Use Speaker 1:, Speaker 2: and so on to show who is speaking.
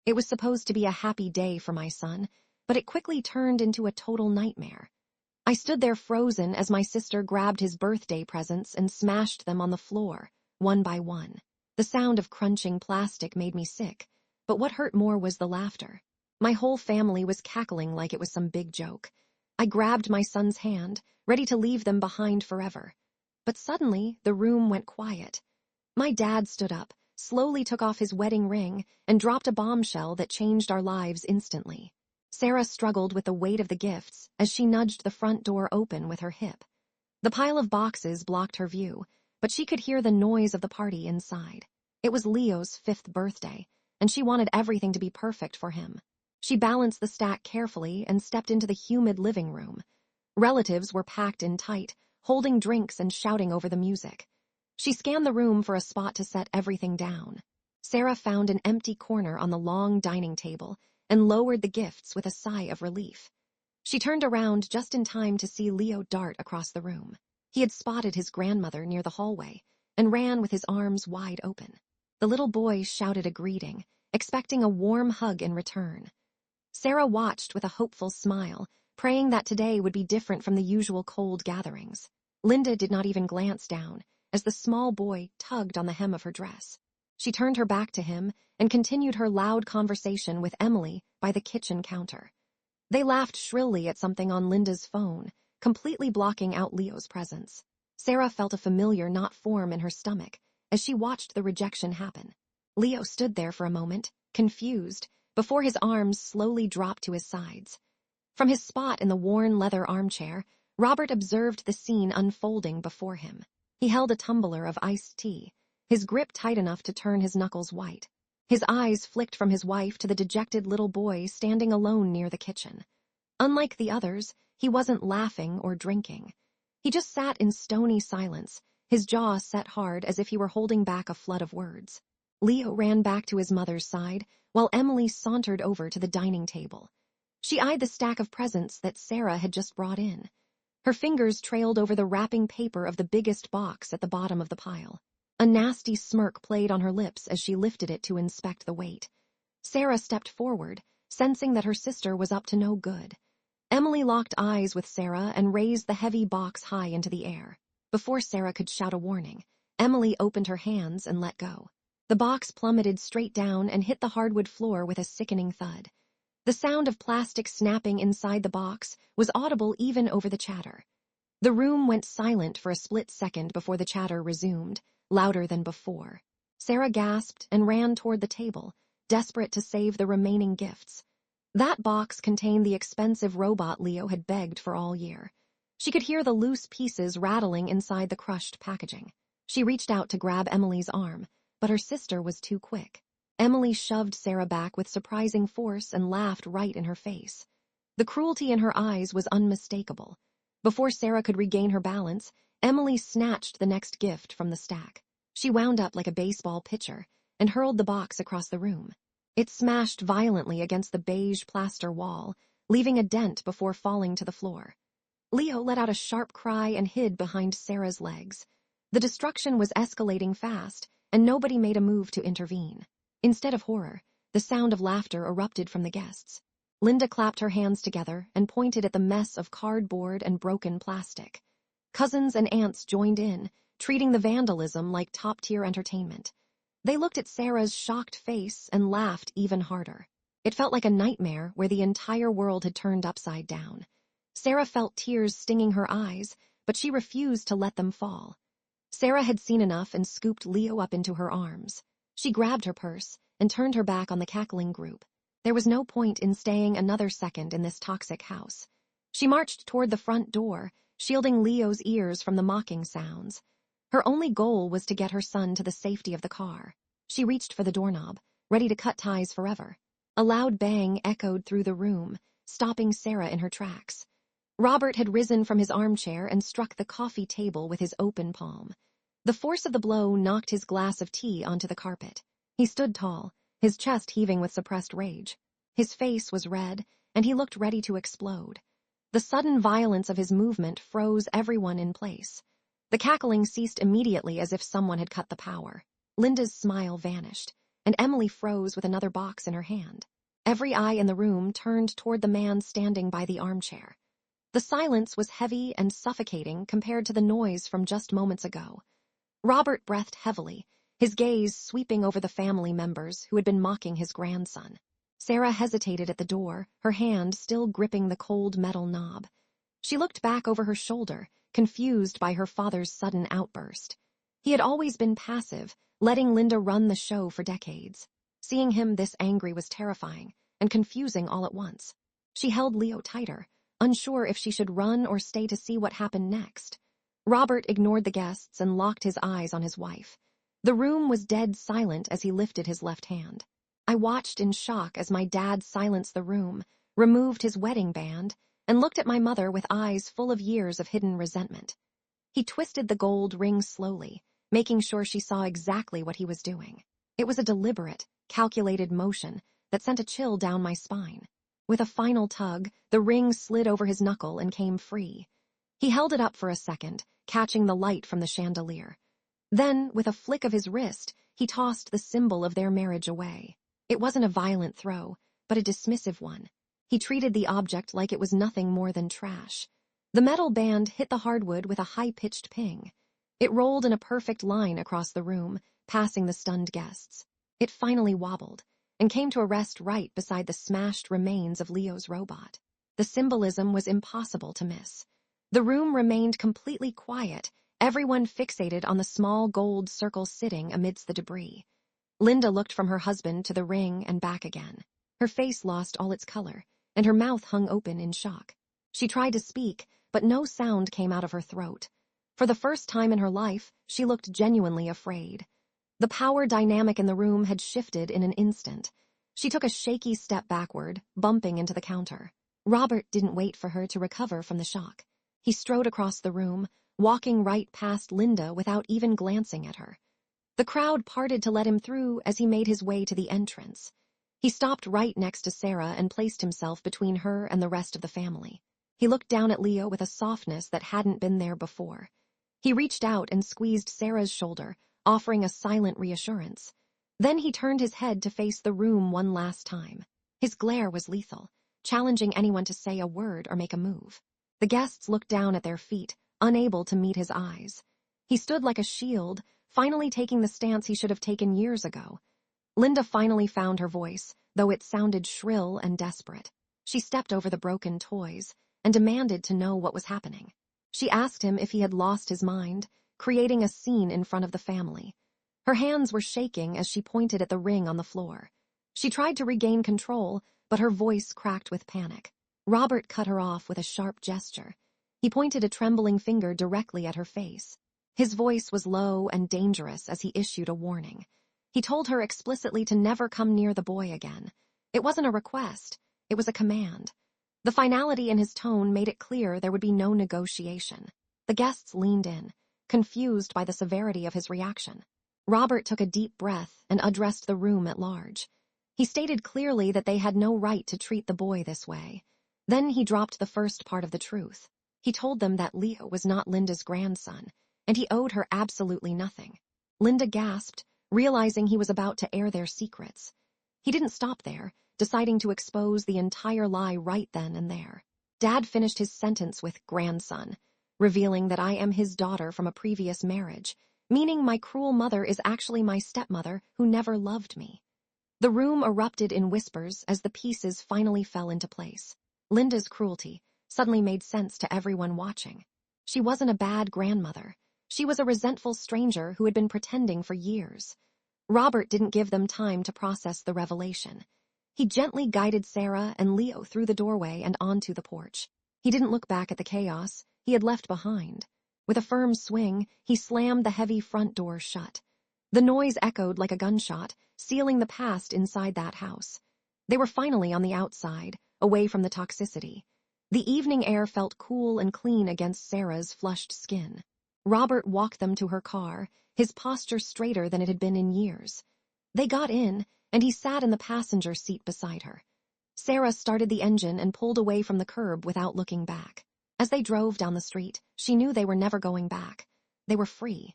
Speaker 1: It was supposed to be a happy day for my son, but it quickly turned into a total nightmare. I stood there frozen as my sister grabbed his birthday presents and smashed them on the floor, one by one. The sound of crunching plastic made me sick, but what hurt more was the laughter. My whole family was cackling like it was some big joke. I grabbed my son's hand, ready to leave them behind forever. But suddenly, the room went quiet. My dad stood up, slowly took off his wedding ring, and dropped a bombshell that changed our lives instantly. Sarah struggled with the weight of the gifts as she nudged the front door open with her hip. The pile of boxes blocked her view, but she could hear the noise of the party inside. It was Leo's 5th birthday, and she wanted everything to be perfect for him. She balanced the stack carefully and stepped into the humid living room. Relatives were packed in tight, holding drinks and shouting over the music. She scanned the room for a spot to set everything down. Sarah found an empty corner on the long dining table and lowered the gifts with a sigh of relief. She turned around just in time to see Leo dart across the room. He had spotted his grandmother near the hallway and ran with his arms wide open. The little boy shouted a greeting, expecting a warm hug in return. Sarah watched with a hopeful smile, praying that today would be different from the usual cold gatherings. Linda did not even glance down, as the small boy tugged on the hem of her dress. She turned her back to him and continued her loud conversation with Emily by the kitchen counter. They laughed shrilly at something on Linda's phone, completely blocking out Leo's presence. Sarah felt a familiar knot form in her stomach as she watched the rejection happen. Leo stood there for a moment, confused, before his arms slowly dropped to his sides. From his spot in the worn leather armchair, Robert observed the scene unfolding before him. He held a tumbler of iced tea, his grip tight enough to turn his knuckles white. His eyes flicked from his wife to the dejected little boy standing alone near the kitchen. Unlike the others, he wasn't laughing or drinking. He just sat in stony silence, his jaw set hard as if he were holding back a flood of words. Leo ran back to his mother's side, while Emily sauntered over to the dining table. She eyed the stack of presents that Sarah had just brought in. Her fingers trailed over the wrapping paper of the biggest box at the bottom of the pile. A nasty smirk played on her lips as she lifted it to inspect the weight. Sarah stepped forward, sensing that her sister was up to no good. Emily locked eyes with Sarah and raised the heavy box high into the air. Before Sarah could shout a warning, Emily opened her hands and let go. The box plummeted straight down and hit the hardwood floor with a sickening thud. The sound of plastic snapping inside the box was audible even over the chatter. The room went silent for a split second before the chatter resumed, louder than before. Sarah gasped and ran toward the table, desperate to save the remaining gifts. That box contained the expensive robot Leo had begged for all year. She could hear the loose pieces rattling inside the crushed packaging. She reached out to grab Emily's arm, but her sister was too quick. Emily shoved Sarah back with surprising force and laughed right in her face. The cruelty in her eyes was unmistakable. Before Sarah could regain her balance, Emily snatched the next gift from the stack. She wound up like a baseball pitcher and hurled the box across the room. It smashed violently against the beige plaster wall, leaving a dent before falling to the floor. Leo let out a sharp cry and hid behind Sarah's legs. The destruction was escalating fast, and nobody made a move to intervene. Instead of horror, the sound of laughter erupted from the guests. Linda clapped her hands together and pointed at the mess of cardboard and broken plastic. Cousins and aunts joined in, treating the vandalism like top-tier entertainment. They looked at Sarah's shocked face and laughed even harder. It felt like a nightmare where the entire world had turned upside down. Sarah felt tears stinging her eyes, but she refused to let them fall. Sarah had seen enough and scooped Leo up into her arms. She grabbed her purse and turned her back on the cackling group. There was no point in staying another second in this toxic house. She marched toward the front door, shielding Leo's ears from the mocking sounds. Her only goal was to get her son to the safety of the car. She reached for the doorknob, ready to cut ties forever. A loud bang echoed through the room, stopping Sarah in her tracks. Robert had risen from his armchair and struck the coffee table with his open palm. The force of the blow knocked his glass of tea onto the carpet. He stood tall, his chest heaving with suppressed rage. His face was red, and he looked ready to explode. The sudden violence of his movement froze everyone in place. The cackling ceased immediately as if someone had cut the power. Linda's smile vanished, and Emily froze with another box in her hand. Every eye in the room turned toward the man standing by the armchair. The silence was heavy and suffocating compared to the noise from just moments ago. Robert breathed heavily, his gaze sweeping over the family members who had been mocking his grandson. Sarah hesitated at the door, her hand still gripping the cold metal knob. She looked back over her shoulder, confused by her father's sudden outburst. He had always been passive, letting Linda run the show for decades. Seeing him this angry was terrifying and confusing all at once. She held Leo tighter, unsure if she should run or stay to see what happened next. Robert ignored the guests and locked his eyes on his wife. The room was dead silent as he lifted his left hand. I watched in shock as my dad silenced the room, removed his wedding band, and looked at my mother with eyes full of years of hidden resentment. He twisted the gold ring slowly, making sure she saw exactly what he was doing. It was a deliberate, calculated motion that sent a chill down my spine. With a final tug, the ring slid over his knuckle and came free. He held it up for a second, catching the light from the chandelier. Then, with a flick of his wrist, he tossed the symbol of their marriage away. It wasn't a violent throw, but a dismissive one. He treated the object like it was nothing more than trash. The metal band hit the hardwood with a high-pitched ping. It rolled in a perfect line across the room, passing the stunned guests. It finally wobbled, and came to a rest right beside the smashed remains of Leo's robot. The symbolism was impossible to miss. The room remained completely quiet, everyone fixated on the small gold circle sitting amidst the debris. Linda looked from her husband to the ring and back again. Her face lost all its color, and her mouth hung open in shock. She tried to speak, but no sound came out of her throat. For the first time in her life, she looked genuinely afraid. The power dynamic in the room had shifted in an instant. She took a shaky step backward, bumping into the counter. Robert didn't wait for her to recover from the shock. He strode across the room, walking right past Linda without even glancing at her. The crowd parted to let him through as he made his way to the entrance. He stopped right next to Sarah and placed himself between her and the rest of the family. He looked down at Leo with a softness that hadn't been there before. He reached out and squeezed Sarah's shoulder, offering a silent reassurance. Then he turned his head to face the room one last time. His glare was lethal, challenging anyone to say a word or make a move. The guests looked down at their feet, unable to meet his eyes. He stood like a shield, finally taking the stance he should have taken years ago. Linda finally found her voice, though it sounded shrill and desperate. She stepped over the broken toys and demanded to know what was happening. She asked him if he had lost his mind, creating a scene in front of the family. Her hands were shaking as she pointed at the ring on the floor. She tried to regain control, but her voice cracked with panic. Robert cut her off with a sharp gesture. He pointed a trembling finger directly at her face. His voice was low and dangerous as he issued a warning. He told her explicitly to never come near the boy again. It wasn't a request, it was a command. The finality in his tone made it clear there would be no negotiation. The guests leaned in, confused by the severity of his reaction. Robert took a deep breath and addressed the room at large. He stated clearly that they had no right to treat the boy this way. Then he dropped the first part of the truth. He told them that Leo was not Linda's grandson, and he owed her absolutely nothing. Linda gasped, realizing he was about to air their secrets. He didn't stop there, deciding to expose the entire lie right then and there. Dad finished his sentence with grandson, revealing that I am his daughter from a previous marriage, meaning my cruel mother is actually my stepmother who never loved me. The room erupted in whispers as the pieces finally fell into place. Linda's cruelty suddenly made sense to everyone watching. She wasn't a bad grandmother. She was a resentful stranger who had been pretending for years. Robert didn't give them time to process the revelation. He gently guided Sarah and Leo through the doorway and onto the porch. He didn't look back at the chaos he had left behind. With a firm swing, he slammed the heavy front door shut. The noise echoed like a gunshot, sealing the past inside that house. They were finally on the outside, away from the toxicity. The evening air felt cool and clean against Sarah's flushed skin. Robert walked them to her car, his posture straighter than it had been in years. They got in, and he sat in the passenger seat beside her. Sarah started the engine and pulled away from the curb without looking back. As they drove down the street, she knew they were never going back. They were free.